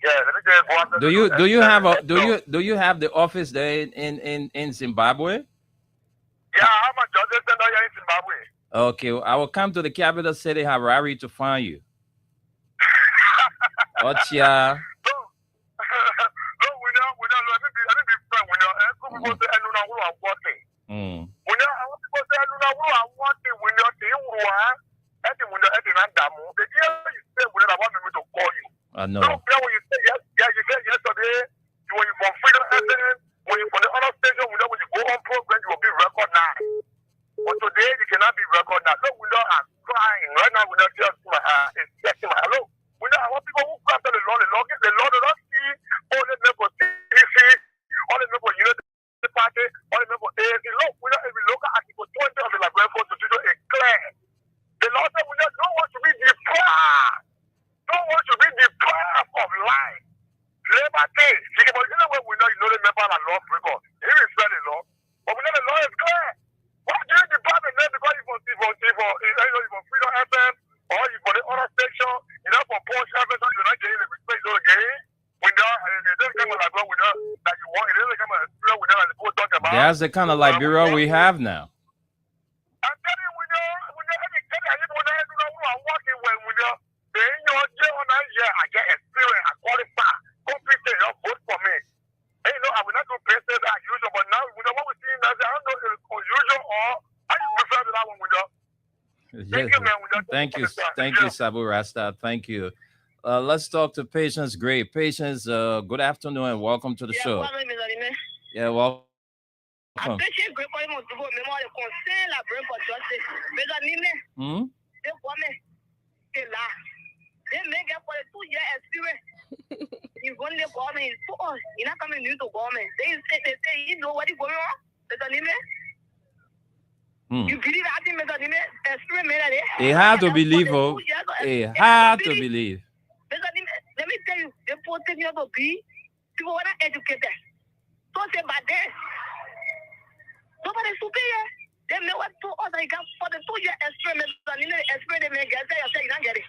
yeah, let me just go on. Do you have the office there in Zimbabwe? Yeah, I have my justice center here in Zimbabwe. Okay, I will come to the capital city, Harare, to find you. What's ya? I know. When you said yesterday, when you from Freedom FM, when you from the other station, when you go on program, you will be recognized. But today, you cannot be recognized. So we know I'm crying. Right now, we know just it's getting my hello. We know I want people who come to the Lord don't see all the members of TC, all the members of Unity Party, all the members of ANC. Look, we know every local article 20 of the library for to do it clear. The Lord said we don't want to be deprived. Don't want to be deprived of life. Liberty. But you know what we know, the member of the law record. He respect the law. But we know the law is clear. Why do you deprive the name because you from Freedom FM or you for the other station, for Porsche FM, so you're not getting the respect again? We know, it doesn't come like what we know that you want. It doesn't come as we know that people talk about. That's the kind of Liberia we have now. I'm telling you, we know, I'm working when we know. I get experience, I qualify, competent, vote for me. Hey, I will not do places as usual, but now we know what we're seeing now. I don't know if it's unusual or how you prefer to that one with us. Thank you, man. Thank you, Sabu Rasta. Thank you. Let's talk to Patience Gray. Patience, good afternoon and welcome to the show. Yeah, welcome. They make up for the 2-year experience. You go in the government, you're not coming new to government. They say, you know what is going on? You believe that thing, experience? It had to believe, it had to believe. Let me tell you, the poor thing you have to be, people want to educate them. Don't say bad there. Nobody's superior. They know what to us. Got for the 2-year experience, they may get there, you don't get it.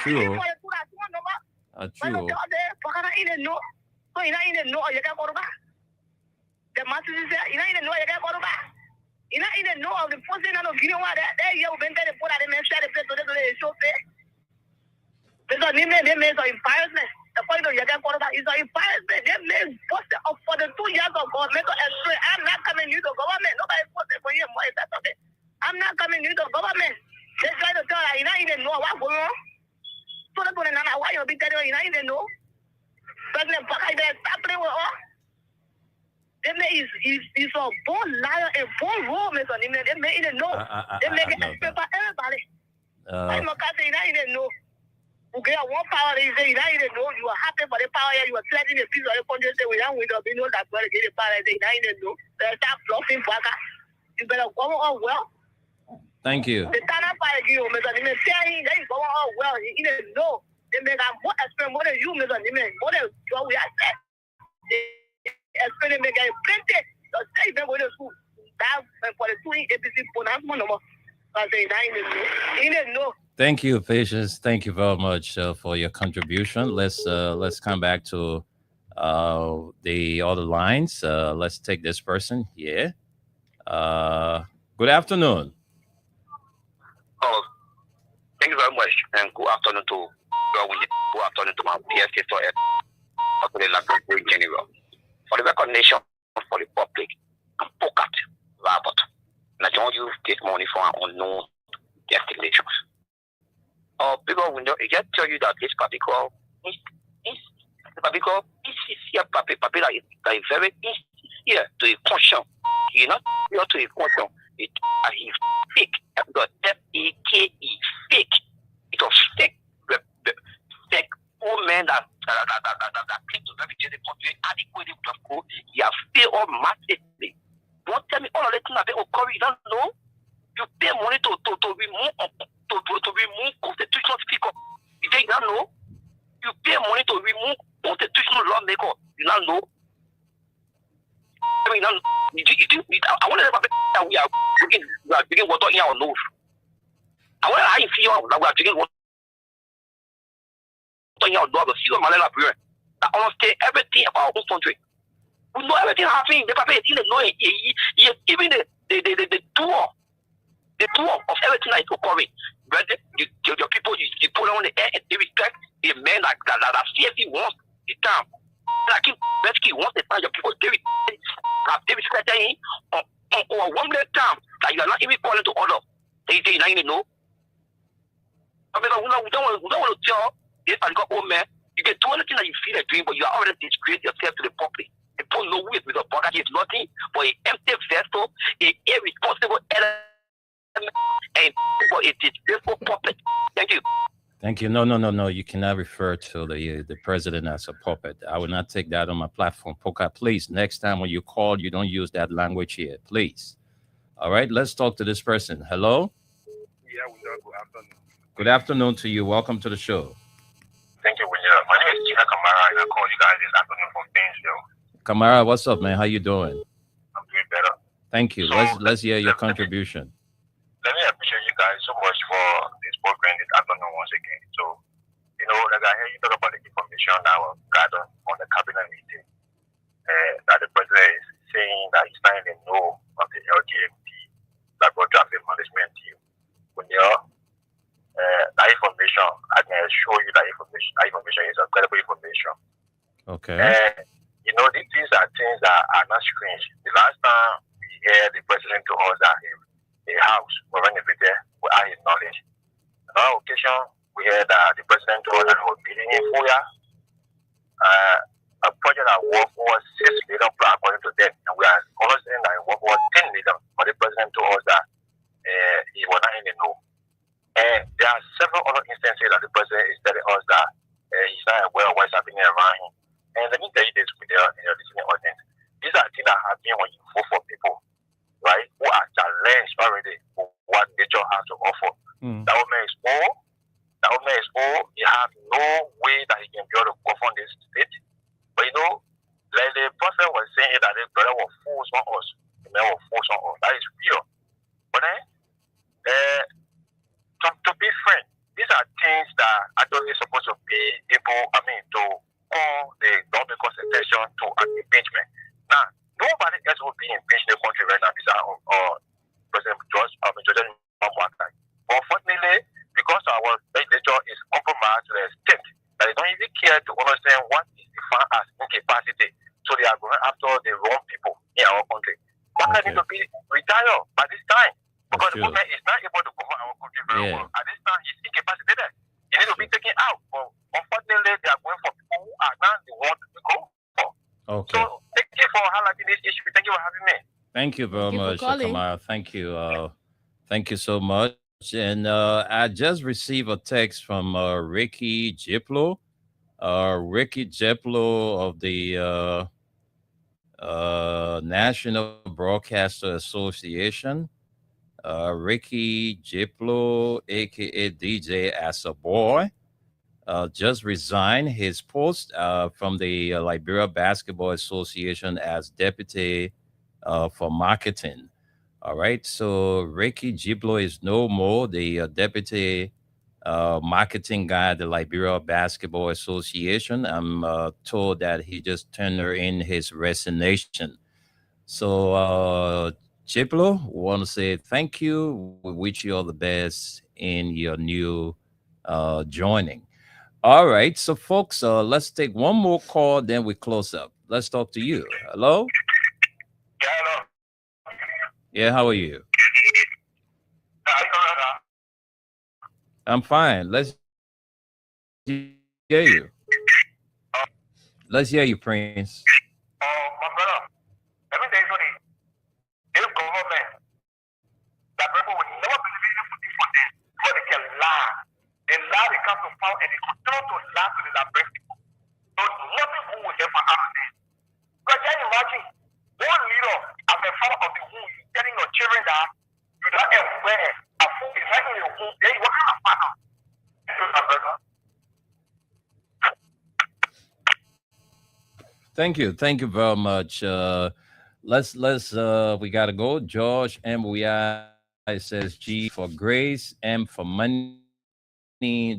True. You know, in the know of the person, I don't know what that you been there, put out the man, share the place to the show. Because they made some embarrassment. The point of your quarterback is an embarrassment. They made post for the 2 years of government. I'm not coming to the government. Nobody posted for you. I'm not coming to the government. They try to tell her, you don't even know what's going on. So they're going to know why you'll be telling you, you don't even know. President Parker, stop playing with her. He's a born liar and born wrong, Mr. They made it know. They make it expert for everybody. I'm not saying you don't even know. You get one power, they say you don't even know. You are happy for the power, you are threatening the people of the country, say we don't win, we know that we're getting power, they don't even know. They start bluffing, Parker. You better go on well. Thank you. The Tana Fire, you, Mr. Nime, saying they go on well. He didn't know. They make a more expert more than you, Mr. Nime, more than what we have said. Expert make a plenty. So say them with the school. That for the 2 APC pronouncement no more. I say, he didn't know. Thank you, Patience. Thank you very much for your contribution. Let's come back to the other lines. Let's take this person here. Good afternoon. Oh, thank you very much, and good afternoon to my PSK for the general. For the recognition for the public, I'm pocket Robert. And I don't use this money for unknown destinations. People will know, just tell you that this particular is here, papi that is very easier to a caution. You're not here to a caution. He's fake. The F-A-K-E, fake. It was fake. Fake woman that came to represent the country adequately with the school. He has failed all massively. Don't tell me all of the things that occur. You don't know. You pay money to remove constitutional speaker. You don't know. You pay money to remove constitutional lawmaker. You don't know. I mean, I want to know that we are drinking water in our nose. I want to feel that we are drinking water in our nose. See what Malela Buren. I understand everything about our own country. We know everything happening. The paper is in the know. He is giving the tour. The tour of everything that is occurring. But your people, you put on the air and they respect the men that CFC wants the time. Like Betsky wants the time, your people, they respect him on 1 minute time that you are not even calling to order. They say you don't even know. I mean, we don't want to tell this particular old man. You can do anything that you feel like doing, but you are already disgrace yourself to the public. People know who is with the border. He is nothing but an empty vessel, an irresponsible element, and for a disgraceful puppet. Thank you. Thank you. No. You cannot refer to the president as a puppet. I will not take that on my platform. Poka, please, next time when you call, you don't use that language here, please. All right, let's talk to this person. Hello? Yeah, good afternoon. Good afternoon to you. Welcome to the show. Thank you, William. My name is Gina Kamara, and I call you guys this afternoon from Painesville. Kamara, what's up, man? How you doing? I'm doing better. Thank you. Let's hear your contribution. Let me appreciate you guys so much for this program this afternoon once again. So, like I hear you talk about the information that was gathered on the cabinet meeting, that the president is saying that he's not even know of the LGMT, Labor Traffic Management Team. When that information, I can assure you that information is incredible information. Okay. These things are things that are not strange. The last time we heard the president to us that a house was renovated without his knowledge. On our occasion, we heard that the president told us that he was building in Foya, a project that worth over 6 million according to them, and we are understanding that it worth over 10 million. But the president told us that he was not in the know. And there are several other instances that the president is telling us that he's not aware of what's happening around him. And let me tell you this with your listening audience. These are things that happen when you vote for people, right, who are challenged already for what nature has to offer. That woman is old. He has no way that he can be able to govern this state. But like the prophet was saying that the brother will force on us. The man will force on us. That is real. But to be frank, these are things that I don't think supposed to be able, to call the government attention to an impeachment. Now, nobody else will be impeached in the country right now. These are after the wrong people in our country. Waka need to be retired by this time because the government is not able to govern our country very well. At this time, he's incapacitated. He needs to be taken out. But unfortunately, they are going for people who are not the ones to go for. Okay. So thank you for highlighting this issue. Thank you for having me. Thank you very much, Kamara. Thank you. Thank you so much. And I just received a text from Ricky Jiplo. Ricky Jiplo of the National Broadcaster Association. Ricky Jiplo, aka DJ As a Boy, just resigned his post from the Liberia Basketball Association as deputy for marketing. All right, so Ricky Jiplo is no more the deputy marketing guy at the Liberia Basketball Association. I'm told that he just turned in his resignation. So, Jiplo, want to say thank you. We wish you all the best in your new joining. All right, so folks, let's take one more call, then we close up. Let's talk to you. Hello? Yeah, how are you? I'm fine. Let's hear you. Let's hear you, Prince. My brother, let me tell you something. This government, that people will never believe in putting for them, but they can lie. They lie, they come to power, and they continue to lie to the Liberian people. So nothing good will ever happen. Because can you imagine one leader as a father of the womb telling your children that you don't have where a food is hanging in your womb, then what kind of father? Thank you very much. Let's we gotta go. George MWI says G for grace, M for money,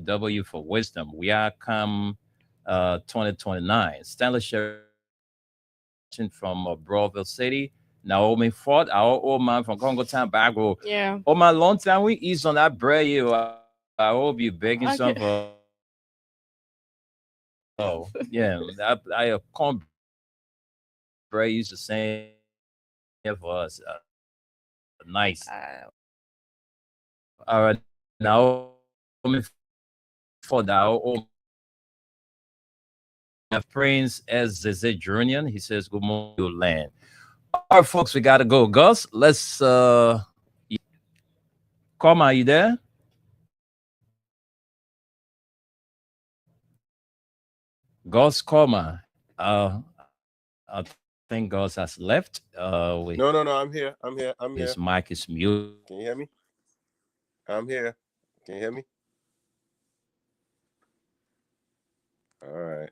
W for wisdom. We are come 2029. Stanley Sheridan from Broadville City. Naomi Ford, our old man from Congo Town, Bago. Yeah. Oh, my long time we eat on that bread. You, I hope you begging some for. Oh, yeah. I corn bread used to say for us. Nice. All right. Naomi Ford, our old Prince as Zeze Junior. He says, good morning, land. All right, folks, we gotta go. Gus, let's Koma, are you there? Gus Koma. I think Gus has left. No, I'm here. His mic is mute. Can you hear me? I'm here. Can you hear me? All right.